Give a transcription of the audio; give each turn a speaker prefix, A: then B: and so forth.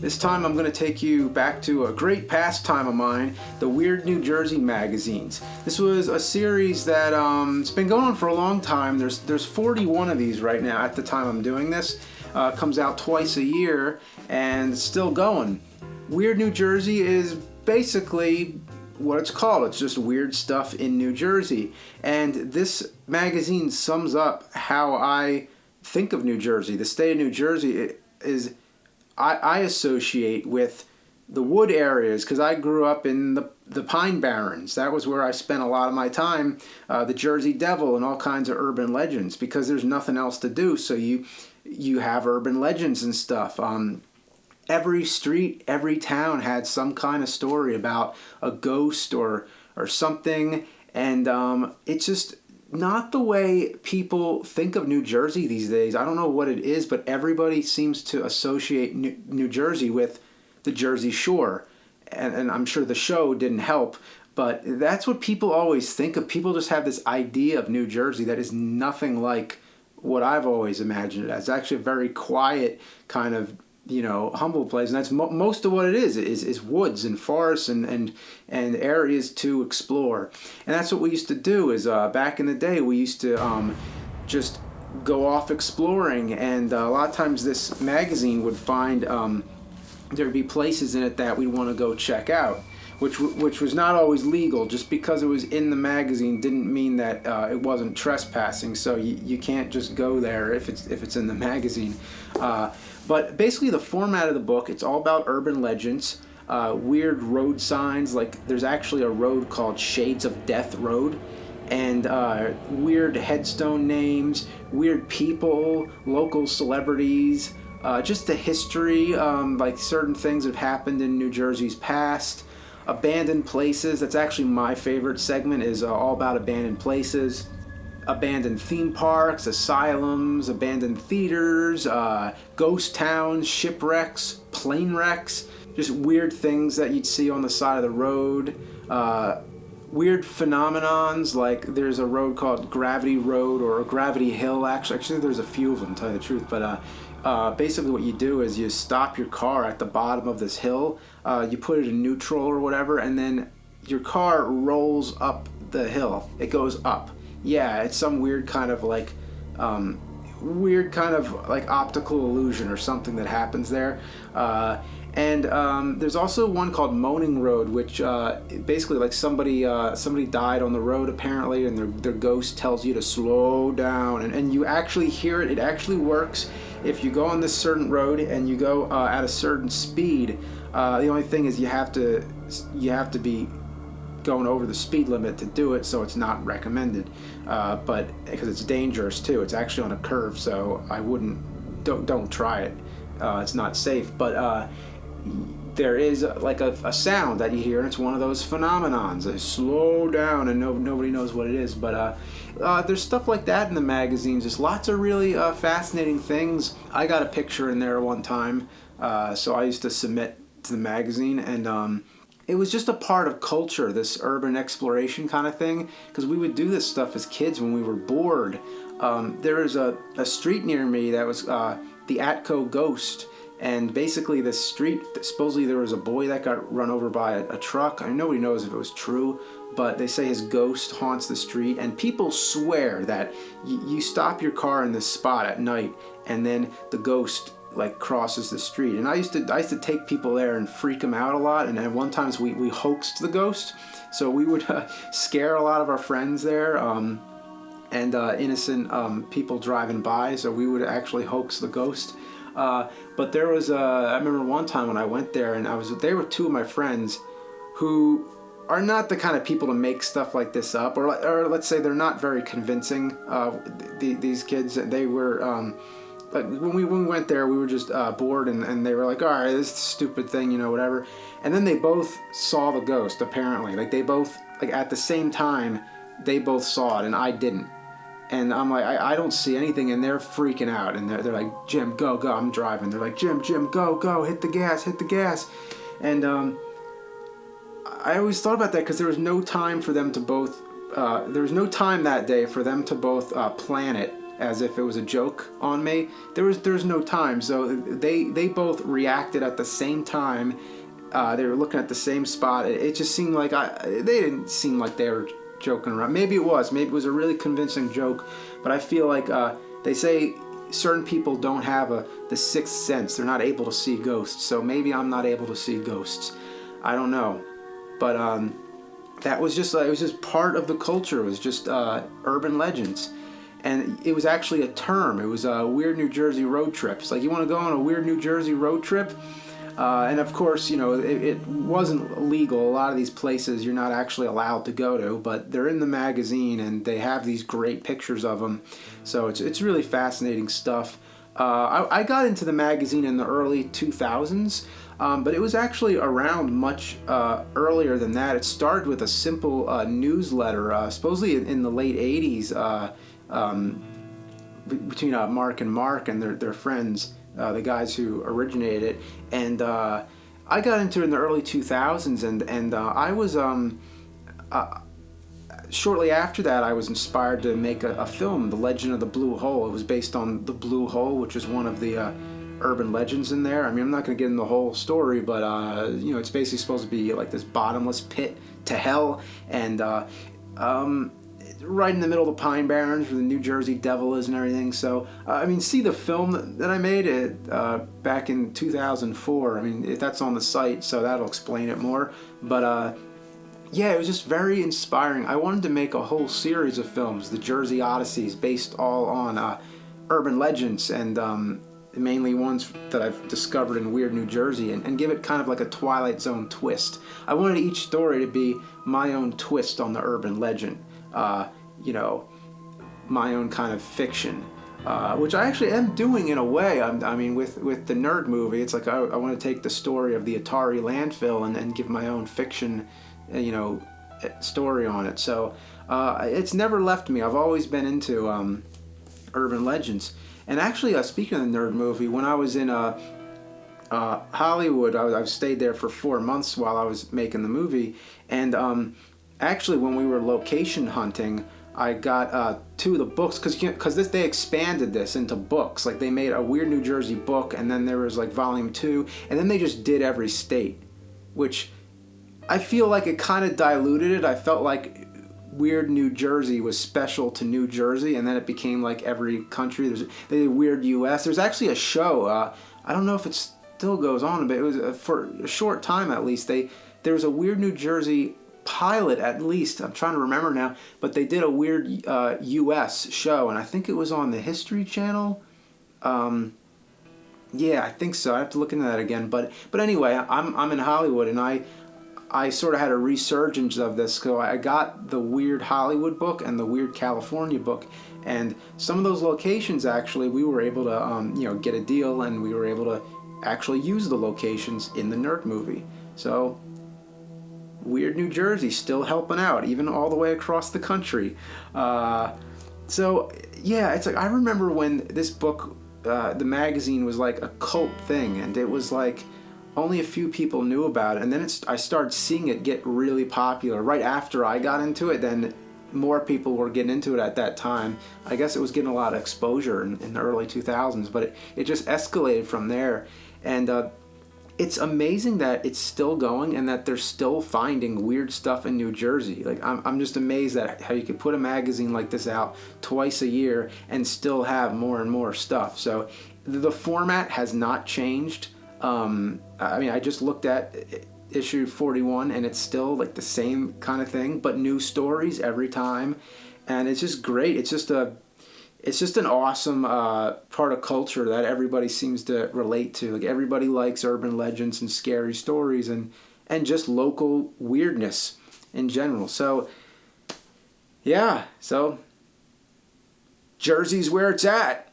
A: This time I'm going to take you back to a great pastime of mine, the Weird New Jersey magazines. This was a series that it's been going on for a long time. There's 41 of these right now at the time I'm doing this. Comes out twice a year and it's still going. Weird New Jersey is basically what it's called. It's just weird stuff in New Jersey. And this magazine sums up how I think of New Jersey. The state of New Jersey is I associate with the wood areas because I grew up in the Pine Barrens. That was where I spent a lot of my time. The Jersey Devil and all kinds of urban legends because there's nothing else to do. So you have urban legends and stuff. Every street, every town had some kind of story about a ghost or something, and it's just not the way people think of New Jersey these days. I don't know what it is, but everybody seems to associate New Jersey with the Jersey Shore, and I'm sure the show didn't help, but that's what people always think of. People just have this idea of New Jersey that is nothing like what I've always imagined it as. It's actually a very quiet kind of, humble place, and that's most of what it is woods and forests and areas to explore. And that's what we used to do. Is back in the day we used to just go off exploring, and a lot of times this magazine would find there'd be places in it that we'd want to go check out, which was not always legal. Just because it was in the magazine didn't mean that it wasn't trespassing. So you can't just go there if it's in the magazine. But basically the format of the book, it's all about urban legends, weird road signs. Like there's actually a road called Shades of Death Road, and weird headstone names, weird people, local celebrities, just the history, like certain things have happened in New Jersey's past. Abandoned places, that's actually my favorite segment, is all about abandoned places. Abandoned theme parks, asylums, abandoned theaters, ghost towns, shipwrecks, plane wrecks, just weird things that you'd see on the side of the road. Weird phenomenons, like there's a road called Gravity Road or Gravity Hill. Actually there's a few of them, to tell you the truth, but basically what you do is you stop your car at the bottom of this hill, you put it in neutral or whatever, and then your car rolls up the hill. It goes up. Yeah, it's some weird kind of like optical illusion or something that happens there. And there's also one called Moaning Road, which basically like somebody died on the road apparently, and their ghost tells you to slow down, and you actually hear it. It actually works if you go on this certain road and you go at a certain speed. The only thing is you have to be going over the speed limit to do it, so it's not recommended. But because it's dangerous too, it's actually on a curve, so I don't try it. It's not safe. But there is like a sound that you hear, and it's one of those phenomenons. They slow down, and nobody knows what it is. But there's stuff like that in the magazines. Just lots of really fascinating things. I got a picture in there one time, so I used to submit to the magazine, and it was just a part of culture, this urban exploration kind of thing, because we would do this stuff as kids when we were bored. There was a street near me that was the Atco Ghost, and basically this street, supposedly there was a boy that got run over by a truck. Nobody knows if it was true, but they say his ghost haunts the street, and people swear that you stop your car in this spot at night, and then the ghost like crosses the street. And I used to take people there and freak them out a lot, and at one time we hoaxed the ghost, so we would scare a lot of our friends there, and innocent people driving by, so we would actually hoax the ghost. But there was I remember one time when I went there, and there were two of my friends who are not the kind of people to make stuff like this up, or let's say they're not very convincing. These kids, they were like when we went there, we were just bored, and they were like, all right, this stupid thing, whatever. And then they both saw the ghost, apparently. Like they both, like at the same time, they both saw it, and I didn't. And I'm like, I don't see anything, and they're freaking out, and they're like, Jim, go, I'm driving. They're like, Jim, go, hit the gas. And I always thought about that because there was no time for them to both, there was no time that day for them to both plan it as if it was a joke on me. There's no time, so they both reacted at the same time. They were looking at the same spot. It just seemed like they didn't seem like they were joking around. Maybe it was a really convincing joke, but I feel like they say certain people don't have the sixth sense. They're not able to see ghosts, so maybe I'm not able to see ghosts. I don't know, but that was just it was just part of the culture. It was just urban legends, and it was actually a term. It was a weird New Jersey road trip. It's like, you want to go on a weird New Jersey road trip? And of course, it wasn't legal. A lot of these places you're not actually allowed to go to, but they're in the magazine and they have these great pictures of them. So it's really fascinating stuff. I got into the magazine in the early 2000s, but it was actually around much earlier than that. It started with a simple newsletter, supposedly in the late 80s, between Mark and their friends. The guys who originated it, and I got into it in the early 2000s, and I was shortly after that I was inspired to make a film, The Legend of the Blue Hole. It was based on the Blue Hole, which is one of the urban legends in there. I mean, I'm not going to get into the whole story, but it's basically supposed to be like this bottomless pit to hell, and right in the middle of the Pine Barrens where the New Jersey Devil is and everything. So, see the film that I made back in 2004. I mean, that's on the site, so that'll explain it more. But, it was just very inspiring. I wanted to make a whole series of films, the Jersey Odysseys, based all on urban legends, and mainly ones that I've discovered in weird New Jersey, and give it kind of like a Twilight Zone twist. I wanted each story to be my own twist on the urban legend. My own kind of fiction, which I actually am doing in a way. With the Nerd movie, it's like I want to take the story of the Atari landfill and give my own fiction, story on it. So it's never left me. I've always been into urban legends. And actually, speaking of the Nerd movie, when I was in Hollywood, I stayed there for 4 months while I was making the movie, and actually, when we were location hunting, I got 2 of the books, because they expanded this into books. Like, they made a Weird New Jersey book, and then there was like volume 2, and then they just did every state, which I feel like it kind of diluted it. I felt like Weird New Jersey was special to New Jersey, and then it became like every country. They did Weird US. There's actually a show. I don't know if it still goes on, but it was for a short time at least. There was a Weird New Jersey pilot, at least. I'm trying to remember now, but they did a Weird US show, and I think it was on the History Channel. I think so. I have to look into that again. But anyway, I'm in Hollywood, and I sort of had a resurgence of this. So I got the Weird Hollywood book and the Weird California book, and some of those locations, actually, we were able to get a deal, and we were able to actually use the locations in the Nerd movie. So Weird New Jersey still helping out, even all the way across the country. It's like, I remember when this book, the magazine, was like a cult thing, and it was like only a few people knew about it, and then I started seeing it get really popular. Right after I got into it, then more people were getting into it at that time. I guess it was getting a lot of exposure in the early 2000s, but it just escalated from there. And it's amazing that it's still going and that they're still finding weird stuff in New Jersey. Like, I'm just amazed at how you could put a magazine like this out twice a year and still have more and more stuff. So the format has not changed. I just looked at issue 41, and it's still like the same kind of thing, but new stories every time, and it's just great. It's just an awesome part of culture that everybody seems to relate to. Like, everybody likes urban legends and scary stories and just local weirdness in general. So Jersey's where it's at.